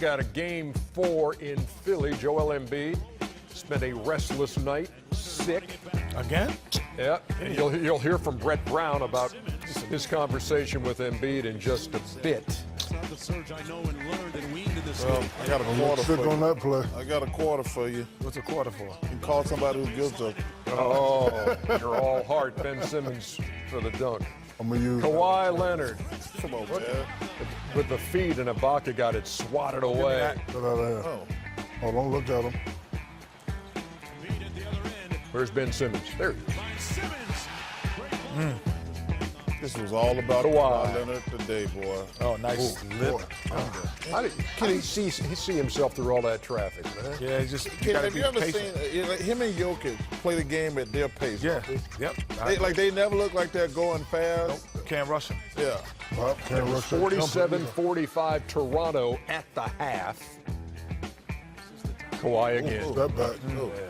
Got a game 4 in Philly. Joel Embiid spent a restless night, sick. Again? Yeah, and you'll hear from Brett Brown about his conversation with Embiid in just a bit. Well, I got a quarter for you. On that play. I got a quarter for you. What's a quarter for? You can call somebody who gives a. Oh, you're all heart. Ben Simmons for the dunk. I'm gonna use Kawhi Leonard Come on, man. with the feed, and Ibaka got it swatted away. Oh. Oh, don't look at him. Where's Ben Simmons? There he is. This was all about Kawhi. Kawhi Leonard today, boy. Oh, nice lip under. How did he see himself through all that traffic, man? Yeah, just you Kid, gotta have be you ever patient. seen like, him and Jokic play the game at their pace? Yeah, yep. They never look like they're going fast. Can't rush him. Yeah. Well, can't rush that company. 47-45 Toronto at the half. Kawhi again. Step back.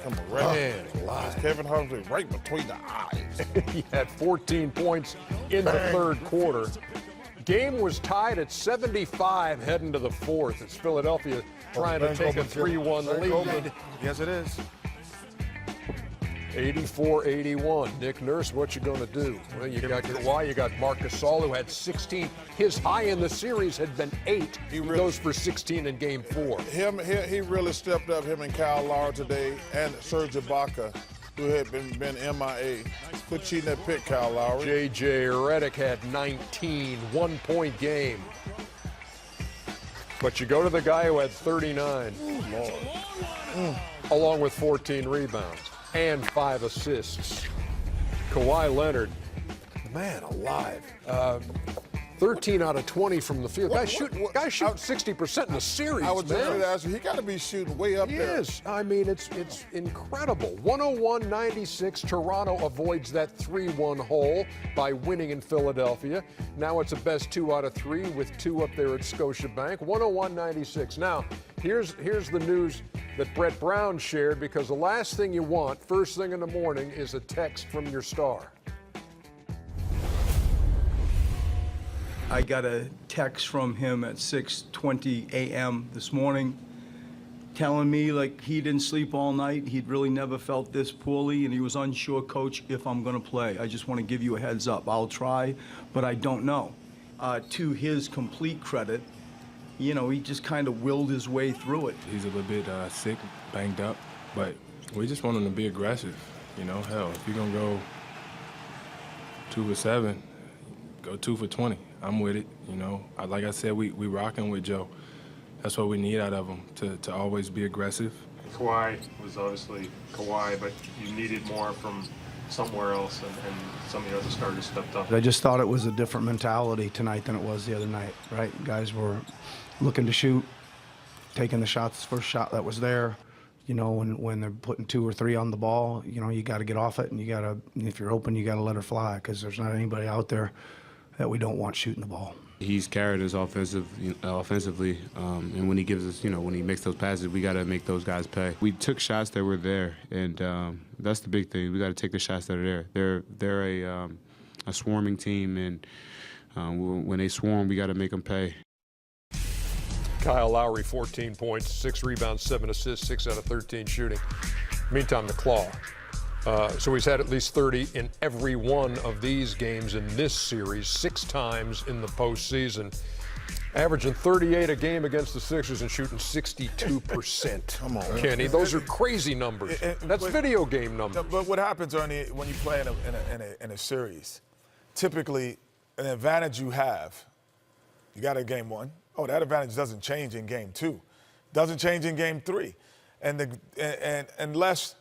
Come on, right Man, It's Kevin Harvey right between the eyes. He had 14 points in the third quarter. Game was tied at 75 heading to the fourth. It's Philadelphia trying to take a 3-1 lead. Yes, it is. 84-81. Nick Nurse, what you going to do? Well, you got Kawhi, you got Marc Gasol, who had 16. His high in the series had been 8. He goes for 16 in Game 4. He really stepped up, him and Kyle Lowry today, and Serge Ibaka, who had been MIA. Quit cheating that pick, Kyle Lowry. J.J. Redick had 19, 1-point game. But you go to the guy who had 39, along with 14 rebounds and 5 assists. Kawhi Leonard, man alive. 13 out of 20 from the field. Guys shooting 60% in the series, I was just going man. to ask you, he got to be shooting way up there. Yes, I mean, it's incredible. 101-96, Toronto avoids that 3-1 hole by winning in Philadelphia. Now it's a best 2 out of 3 with 2 up there at Scotiabank. 101-96. Now, here's the news that Brett Brown shared, because the last thing you want, first thing in the morning, is a text from your star. I got a text from him at 6:20 a.m. this morning telling me like he didn't sleep all night. He'd really never felt this poorly, and he was unsure, Coach, if I'm going to play. I just want to give you a heads up. I'll try, but I don't know. To his complete credit, you know, he just kind of willed his way through it. He's a little bit sick, banged up, but we just want him to be aggressive. You know, hell, if you're going to go 2 for 7, go 2 for 20. I'm with it, you know. Like I said, we rocking with Joe. That's what we need out of him, to always be aggressive. Kawhi was obviously Kawhi, but you needed more from somewhere else, and some of the other starters stepped up. I just thought it was a different mentality tonight than it was the other night, right? Guys were looking to shoot, taking the shots, first shot that was there. You know, when they're putting 2 or 3 on the ball, you know, you got to get off it, and you got to, if you're open, you got to let her fly, because there's not anybody out there that we don't want shooting the ball. He's carried us offensively, and when he gives us, you know, when he makes those passes, we got to make those guys pay. We took shots that were there, and that's the big thing. We got to take the shots that are there. They're a swarming team, and when they swarm, we got to make them pay. Kyle Lowry, 14 points, 6 rebounds, 7 assists, 6 out of 13 shooting. Meantime, the Claw. So he's had at least 30 in every one of these games in this series, 6 times in the postseason. Averaging 38 a game against the Sixers and shooting 62%. Come on, Kenny. Those are crazy numbers. That's video game numbers. But what happens, Ernie, when you play in a series, typically an advantage you have, you got a game 1. Oh, that advantage doesn't change in game 2. Doesn't change in game 3. And unless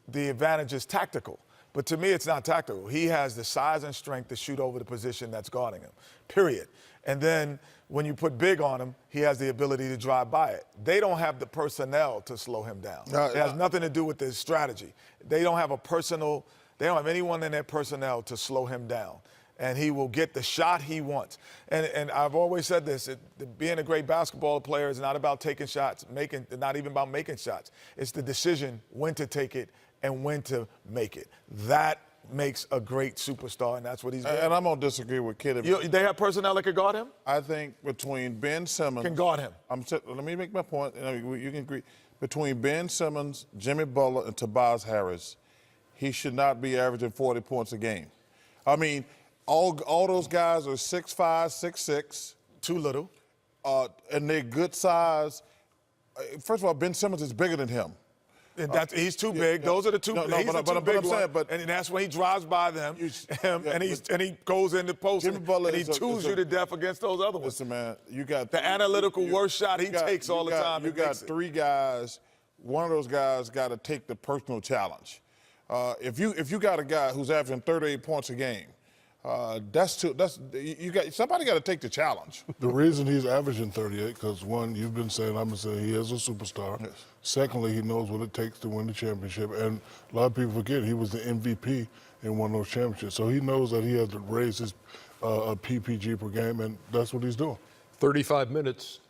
the advantage is tactical. But to me, it's not tactical. He has the size and strength to shoot over the position that's guarding him, period. And then when you put big on him, he has the ability to drive by it. They don't have the personnel to slow him down. It has nothing to do with his strategy. They don't have anyone in their personnel to slow him down. And he will get the shot he wants. And I've always said this, being a great basketball player is not about taking shots, not even about making shots. It's the decision when to take it and when to make it. That makes a great superstar, and that's what he's been. And I'm going to disagree with Kitty. They have personnel that can guard him? I think between Ben Simmons. Can guard him. Let me make my point. You can agree. Between Ben Simmons, Jimmy Butler, and Tobias Harris, he should not be averaging 40 points a game. I mean, all those guys are 6'5", 6'6". Too little. And they're good size. First of all, Ben Simmons is bigger than him. And he's too big. Those are the two. No, he's but the two I'm big saying, ones. And that's when he drives by them, and he goes in the post, Jimmy Butler and he is a- chews you to death against those other ones. Listen, man, you got The analytical worst shot he takes all the time. You got three guys. One of those guys got to take the personal challenge. If you got a guy who's averaging 38 points a game, somebody got to take the challenge. The reason he's averaging 38, because one, you've been saying, I'm saying he is a superstar. Yes. Secondly, he knows what it takes to win the championship. And a lot of people forget he was the MVP in one of those championships. So he knows that he has to raise his PPG per game, and that's what he's doing. 35 minutes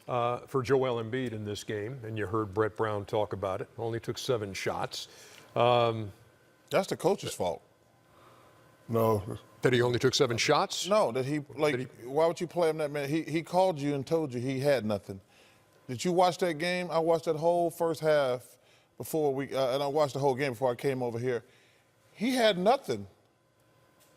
for Joel Embiid in this game, and you heard Brett Brown talk about it. Only took 7 shots. That's the coach's fault. No. That he only took 7 shots? No, why would you play him that man? He called you and told you he had nothing. Did you watch that game? I watched that whole first half and I watched the whole game before I came over here. He had nothing.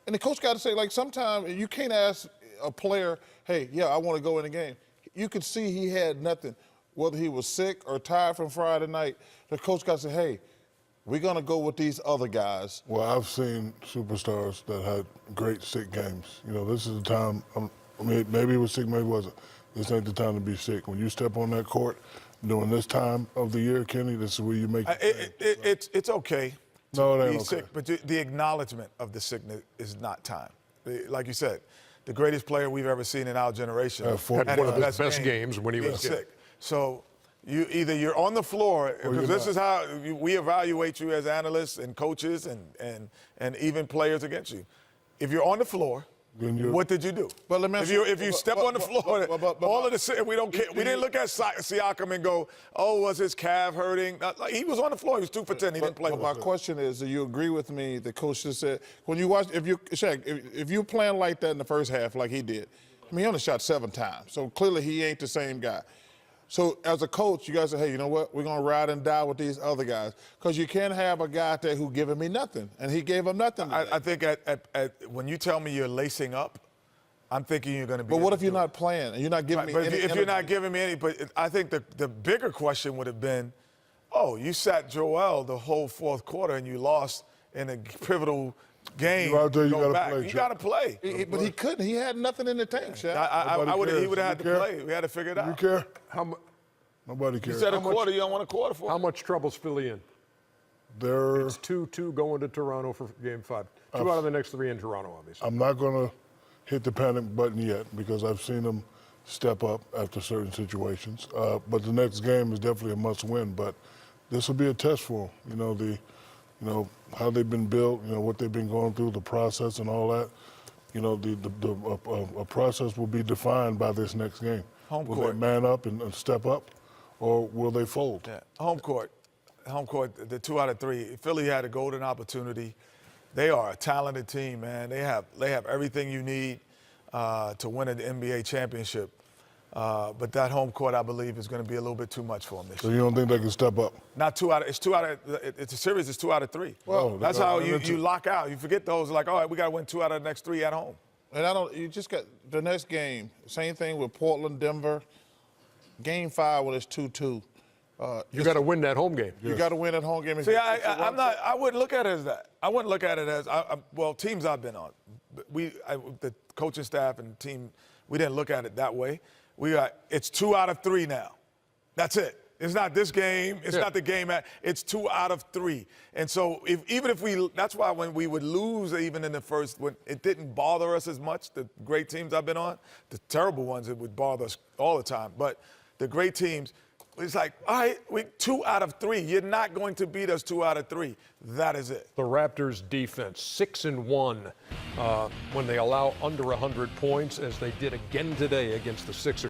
And the coach got to say, sometimes you can't ask a player, hey, yeah, I want to go in the game. You could see he had nothing. Whether he was sick or tired from Friday night, the coach got to say, hey, we're going to go with these other guys. Well, I've seen superstars that had great sick games. This is the time, maybe it was sick, maybe it wasn't. This ain't the time to be sick. When you step on that court during this time of the year, Kenny, this is where you make It's okay No, it to ain't be okay. sick, but the acknowledgement of the sickness is not time. Like you said, the greatest player we've ever seen in our generation Had one of his best games when he was sick. So you're on the floor, because this is how we evaluate you as analysts and coaches and even players against you. If you're on the floor, what did you do? But let me ask if you step on the floor, all of the we don't care. We didn't look at Siakam and go, oh, was his calf hurting? He was on the floor. He was 2 for 10. He didn't play. But my question is, do you agree with me? The coach just said when you watch, if you're playing like that in the first half, like he did, he only shot 7 times. So clearly he ain't the same guy. So as a coach, you guys say, hey, you know what? We're going to ride and die with these other guys. Because you can't have a guy out there who giving me nothing. And he gave him nothing. I think when you tell me you're lacing up, I'm thinking you're going to be. But what if you're not playing and you're not giving me but any if you're not giving me any, but I think the bigger question would have been, oh, you sat Joel the whole fourth quarter and you lost in a pivotal game. You out there, you go gotta back. play, You Chuck. got to play. But he couldn't. He had nothing in the tank, Shaq. He would have had to You care? play. We had to figure it out. You care? How Nobody You cares. said a quarter. You don't want a quarter for. much trouble's Philly in? They're, It's 2-2 going to Toronto for Game 5. 2 out of the next 3 in Toronto, obviously. I'm not going to hit the panic button yet because I've seen them step up after certain situations. But the next game is definitely a must-win. But this will be a test for them. How they've been built. What they've been going through, the process and all that. A process will be defined by this next game. Home will court. they man up and step up, or will they fold? Yeah. Home court, the 2 out of 3. Philly had a golden opportunity. They are a talented team, man. They have everything you need to win an NBA championship. But that home court, I believe, is going to be a little bit too much for them this So year. you don't think they can step up? Not 2 out of. It's 2 out of. It's a series. It's 2 out of 3. Well, that's how you lock out. You forget those. Like, all right, we got to win 2 out of the next 3 at home. And you just got the next game. Same thing with Portland, Denver. Game 5 when it's 2-2. You got to win that home game. You got to win at home game. See, I wouldn't look at it as that. I wouldn't look at it as well. Teams I've been on, the coaching staff and team, we didn't look at it that way. It's 2 out of 3 now. That's it. It's not this game. It's not the game. It's 2 out of 3. And so that's why when we would lose even in the first, when it didn't bother us as much, the great teams I've been on, the terrible ones, it would bother us all the time. But the great teams, it's like, all right, 2 out of 3. You're not going to beat us 2 out of 3. That is it. The Raptors defense, 6-1 when they allow under 100 points, as they did again today against the Sixers.